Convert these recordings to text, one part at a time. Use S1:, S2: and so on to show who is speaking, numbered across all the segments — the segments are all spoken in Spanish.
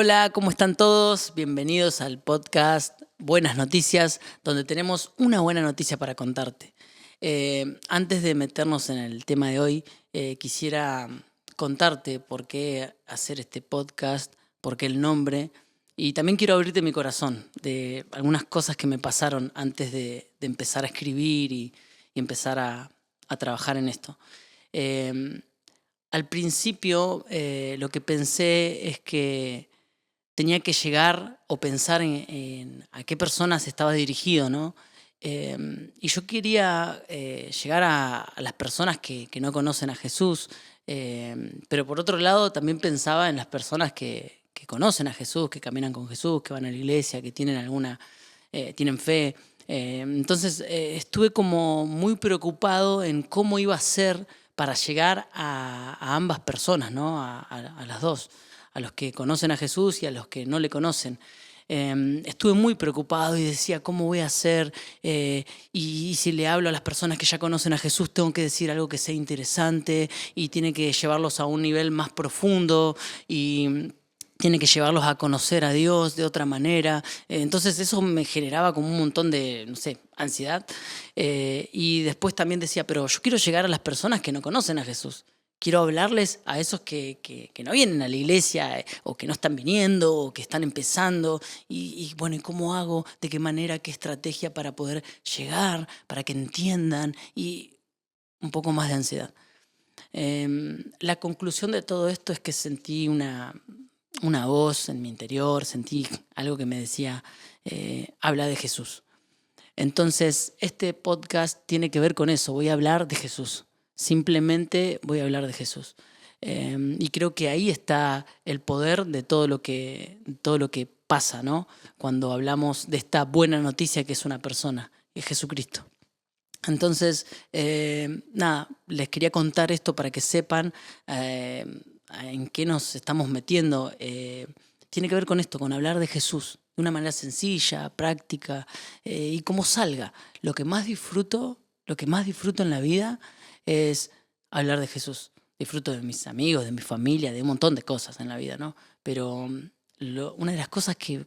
S1: Hola, ¿cómo están todos? Bienvenidos al podcast Buenas Noticias, donde tenemos una buena noticia para contarte. Antes de meternos en el tema de hoy, quisiera contarte por qué hacer este podcast, por qué el nombre, y también quiero abrirte mi corazón de algunas cosas que me pasaron antes de empezar a escribir y empezar a trabajar en esto. Eh, Al principio lo que pensé es que tenía que llegar o pensar en a qué personas estaba dirigido, ¿no? Y yo quería llegar a las personas que no conocen a Jesús, pero por otro lado también pensaba en las personas que conocen a Jesús, que caminan con Jesús, que van a la iglesia, que tienen tienen fe. Entonces estuve como muy preocupado en cómo iba a ser para llegar a ambas personas, ¿no? A las dos, a los que conocen a Jesús y a los que no le conocen. Estuve muy preocupado y decía, ¿cómo voy a hacer? Y si le hablo a las personas que ya conocen a Jesús, tengo que decir algo que sea interesante y tiene que llevarlos a un nivel más profundo y tiene que llevarlos a conocer a Dios de otra manera. Entonces eso me generaba como un montón de, no sé, ansiedad. Y después también decía, pero yo quiero llegar a las personas que no conocen a Jesús. Quiero hablarles a esos que no vienen a la iglesia o que no están viniendo o que están empezando. Y bueno, ¿y cómo hago? ¿De qué manera? ¿Qué estrategia para poder llegar? Para que entiendan. Y un poco más de ansiedad. La conclusión de todo esto es que sentí una voz en mi interior, sentí algo que me decía, habla de Jesús. Entonces, este podcast tiene que ver con eso, voy a hablar de Jesús, simplemente voy a hablar de Jesús. Y creo que ahí está el poder de todo lo que pasa, ¿no? Cuando hablamos de esta buena noticia que es una persona, que es Jesucristo. Entonces, nada, les quería contar esto para que sepan eh, en qué nos estamos metiendo. Tiene que ver con esto, con hablar de Jesús de una manera sencilla, práctica y como salga. Lo que más disfruto en la vida es hablar de Jesús. Disfruto de mis amigos, de mi familia, de un montón de cosas en la vida, ¿no? Pero una de las cosas que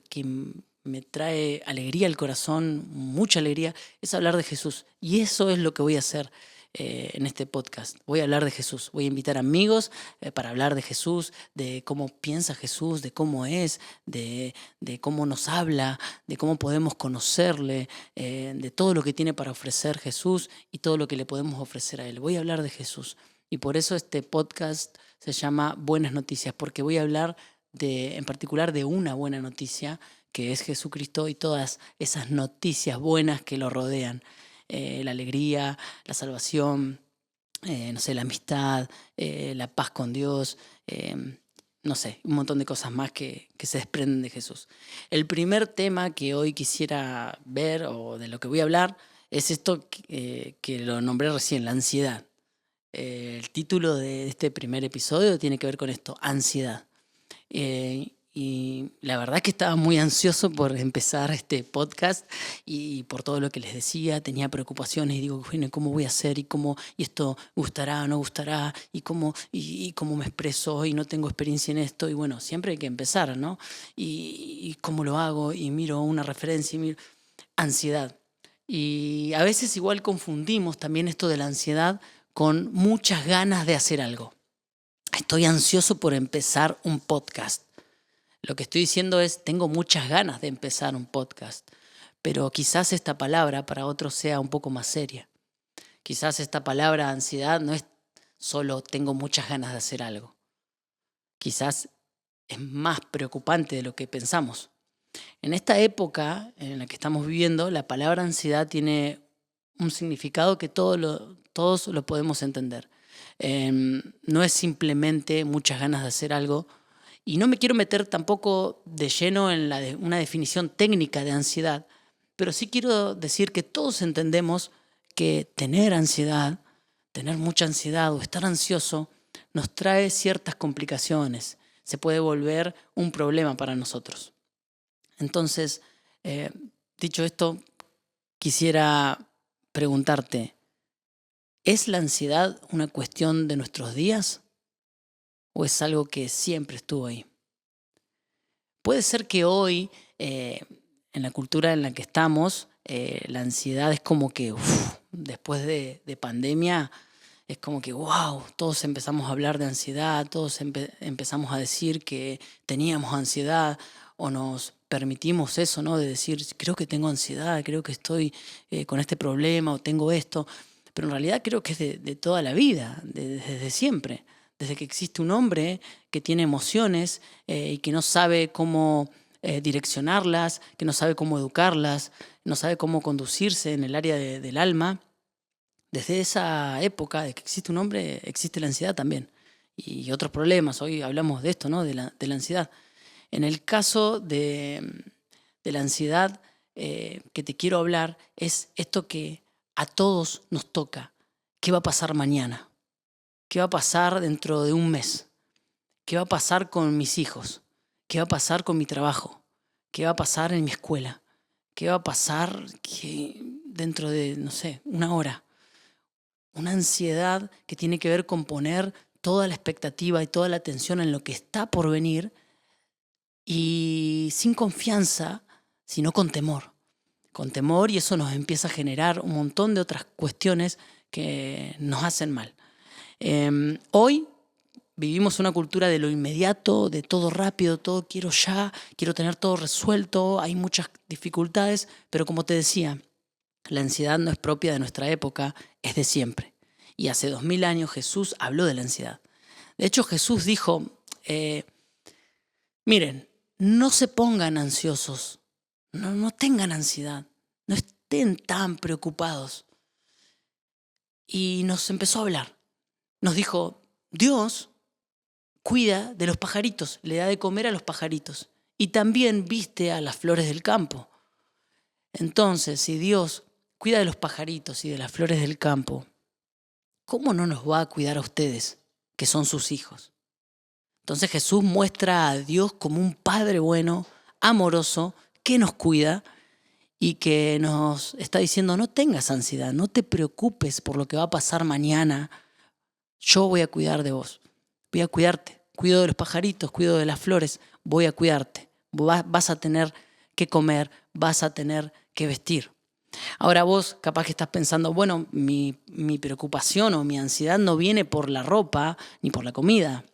S1: me trae alegría al corazón, mucha alegría, es hablar de Jesús. Y eso es lo que voy a hacer en este podcast. Voy a hablar de Jesús. Voy a invitar amigos para hablar de Jesús, de cómo piensa Jesús, de cómo es, de cómo nos habla, de cómo podemos conocerle, de todo lo que tiene para ofrecer Jesús y todo lo que le podemos ofrecer a Él. Voy a hablar de Jesús. Y por eso este podcast se llama Buenas Noticias, porque voy a hablar en particular de una buena noticia que es Jesucristo y todas esas noticias buenas que lo rodean. La alegría, la salvación, no sé, la amistad, la paz con Dios, no sé, un montón de cosas más que se desprenden de Jesús. El primer tema que hoy quisiera ver o de lo que voy a hablar es esto que lo nombré recién, la ansiedad. El título de este primer episodio tiene que ver con esto, ansiedad. Y la verdad que estaba muy ansioso por empezar este podcast y por todo lo que les decía, tenía preocupaciones y digo, bueno, ¿cómo voy a hacer? ¿Y esto gustará o no gustará? ¿Y cómo me expreso? Y no tengo experiencia en esto. Y bueno, siempre hay que empezar, ¿no? Y cómo lo hago y miro una referencia y miro ansiedad. Y a veces igual confundimos también esto de la ansiedad con muchas ganas de hacer algo. Estoy ansioso por empezar un podcast. Lo que estoy diciendo es, tengo muchas ganas de empezar un podcast, pero quizás esta palabra para otros sea un poco más seria. Quizás esta palabra ansiedad no es solo tengo muchas ganas de hacer algo. Quizás es más preocupante de lo que pensamos. En esta época en la que estamos viviendo, la palabra ansiedad tiene un significado que todos lo podemos entender. No es simplemente muchas ganas de hacer algo. Y no me quiero meter tampoco de lleno en una definición técnica de ansiedad, pero sí quiero decir que todos entendemos que tener ansiedad, tener mucha ansiedad o estar ansioso nos trae ciertas complicaciones. Se puede volver un problema para nosotros. Entonces, eh, dicho esto, quisiera preguntarte, ¿es la ansiedad una cuestión de nuestros días o es algo que siempre estuvo ahí? Puede ser que hoy, en la cultura en la que estamos, la ansiedad es como que, después de pandemia, es como que, wow, todos empezamos a hablar de ansiedad, todos empezamos a decir que teníamos ansiedad o nos permitimos eso, ¿no? De decir, creo que tengo ansiedad, creo que estoy con este problema o tengo esto. Pero en realidad creo que es de toda la vida, desde siempre. Desde que existe un hombre que tiene emociones y que no sabe cómo direccionarlas, que no sabe cómo educarlas, no sabe cómo conducirse en el área del alma. Desde esa época de que existe un hombre, existe la ansiedad también. Y otros problemas. Hoy hablamos de esto, ¿no? De la ansiedad. En el caso de la ansiedad que te quiero hablar, es esto que a todos nos toca. ¿Qué va a pasar mañana? ¿Qué va a pasar dentro de un mes? ¿Qué va a pasar con mis hijos? ¿Qué va a pasar con mi trabajo? ¿Qué va a pasar en mi escuela? ¿Qué va a pasar dentro de, no sé, una hora? Una ansiedad que tiene que ver con poner toda la expectativa y toda la atención en lo que está por venir y sin confianza, sino con temor. Con temor, y eso nos empieza a generar un montón de otras cuestiones que nos hacen mal. Hoy vivimos una cultura de lo inmediato, de todo rápido, todo quiero ya, quiero tener todo resuelto, hay muchas dificultades, pero como te decía, la ansiedad no es propia de nuestra época, es de siempre. Y hace 2000 años Jesús habló de la ansiedad. De hecho, Jesús dijo, miren, no se pongan ansiosos, no tengan ansiedad, no estén tan preocupados. Y nos empezó a hablar. Nos dijo, Dios cuida de los pajaritos, le da de comer a los pajaritos y también viste a las flores del campo. Entonces, si Dios cuida de los pajaritos y de las flores del campo, ¿cómo no nos va a cuidar a ustedes, que son sus hijos? Entonces Jesús muestra a Dios como un Padre bueno, amoroso, que nos cuida y que nos está diciendo, no tengas ansiedad, no te preocupes por lo que va a pasar mañana. Yo voy a cuidar de vos, voy a cuidarte, cuido de los pajaritos, cuido de las flores, voy a cuidarte. Vas a tener que comer, vas a tener que vestir. Ahora vos capaz que estás pensando, bueno, mi preocupación o mi ansiedad no viene por la ropa ni por la comida.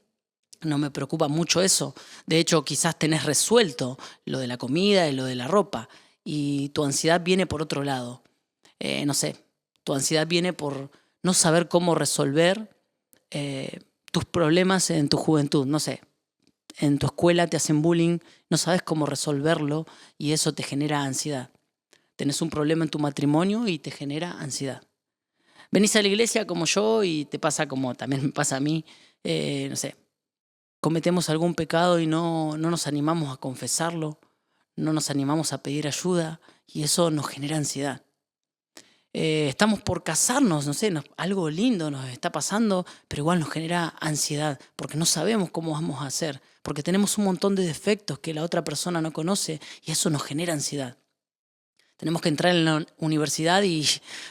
S1: No me preocupa mucho eso. De hecho, quizás tenés resuelto lo de la comida y lo de la ropa y tu ansiedad viene por otro lado. No sé, tu ansiedad viene por no saber cómo resolver tus problemas en tu juventud. No sé, en tu escuela te hacen bullying, no sabes cómo resolverlo y eso te genera ansiedad. Tenés un problema en tu matrimonio y te genera ansiedad. Venís a la iglesia como yo y te pasa como también me pasa a mí, no sé, cometemos algún pecado y no nos animamos a confesarlo, no nos animamos a pedir ayuda y eso nos genera ansiedad. Estamos por casarnos, no sé, algo lindo nos está pasando, pero igual nos genera ansiedad porque no sabemos cómo vamos a hacer, porque tenemos un montón de defectos que la otra persona no conoce y eso nos genera ansiedad. Tenemos que entrar en la universidad y,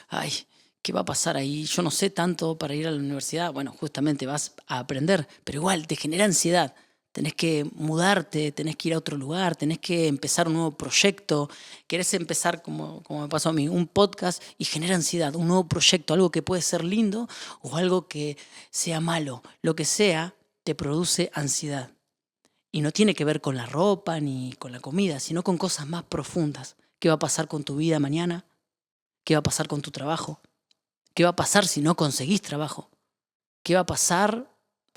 S1: ay, ¿qué va a pasar ahí? Yo no sé tanto para ir a la universidad. Bueno, justamente vas a aprender, pero igual te genera ansiedad. Tenés que mudarte, tenés que ir a otro lugar, tenés que empezar un nuevo proyecto. Querés empezar, como me pasó a mí, un podcast y genera ansiedad, un nuevo proyecto, algo que puede ser lindo o algo que sea malo. Lo que sea, te produce ansiedad. Y no tiene que ver con la ropa ni con la comida, sino con cosas más profundas. ¿Qué va a pasar con tu vida mañana? ¿Qué va a pasar con tu trabajo? ¿Qué va a pasar si no conseguís trabajo? ¿Qué va a pasar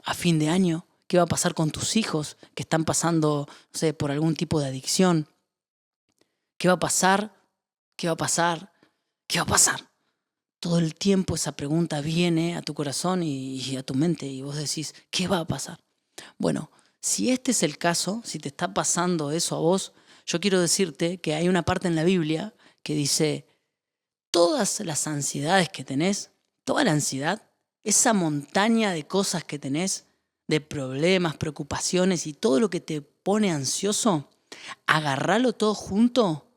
S1: a fin de año? ¿Qué va a pasar con tus hijos que están pasando, no sé, por algún tipo de adicción? ¿Qué va a pasar? ¿Qué va a pasar? ¿Qué va a pasar? Todo el tiempo esa pregunta viene a tu corazón y a tu mente y vos decís, ¿qué va a pasar? Bueno, si este es el caso, si te está pasando eso a vos, yo quiero decirte que hay una parte en la Biblia que dice, todas las ansiedades que tenés, toda la ansiedad, esa montaña de cosas que tenés, de problemas, preocupaciones y todo lo que te pone ansioso, agarralo todo junto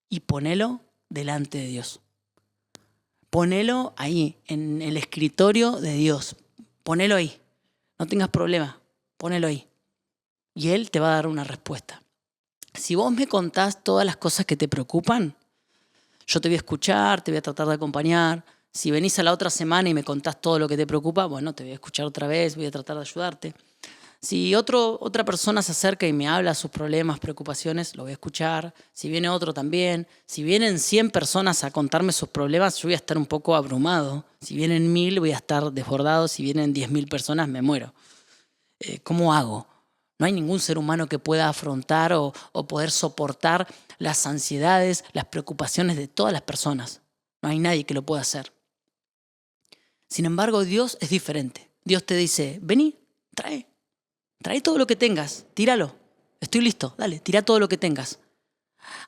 S1: y ponelo delante de Dios. Ponelo ahí, en el escritorio de Dios. Ponelo ahí. No tengas problema, ponelo ahí. Y Él te va a dar una respuesta. Si vos me contás todas las cosas que te preocupan, yo te voy a escuchar, te voy a tratar de acompañar. Si venís a la otra semana y me contás todo lo que te preocupa, bueno, te voy a escuchar otra vez, voy a tratar de ayudarte. Si otra persona se acerca y me habla sus problemas, preocupaciones, lo voy a escuchar. Si viene otro también. Si vienen 100 personas a contarme sus problemas, yo voy a estar un poco abrumado. Si vienen 1000, voy a estar desbordado. Si vienen 10.000 personas, me muero. ¿Cómo hago? No hay ningún ser humano que pueda afrontar o poder soportar las ansiedades, las preocupaciones de todas las personas. No hay nadie que lo pueda hacer. Sin embargo, Dios es diferente. Dios te dice, vení, trae todo lo que tengas, tíralo. Estoy listo, dale, tira todo lo que tengas.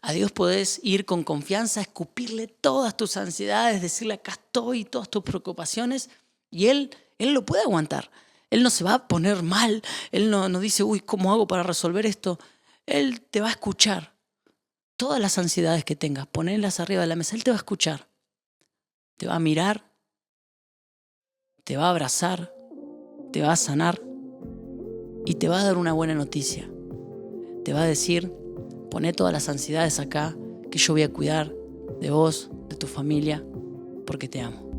S1: A Dios podés ir con confianza, escupirle todas tus ansiedades, decirle acá estoy, todas tus preocupaciones, y Él lo puede aguantar. Él no se va a poner mal, Él no dice, uy, ¿cómo hago para resolver esto? Él te va a escuchar. Todas las ansiedades que tengas, ponenlas arriba de la mesa, Él te va a escuchar. Te va a mirar, te va a abrazar, te va a sanar y te va a dar una buena noticia. Te va a decir, poné todas las ansiedades acá, que yo voy a cuidar de vos, de tu familia, porque te amo.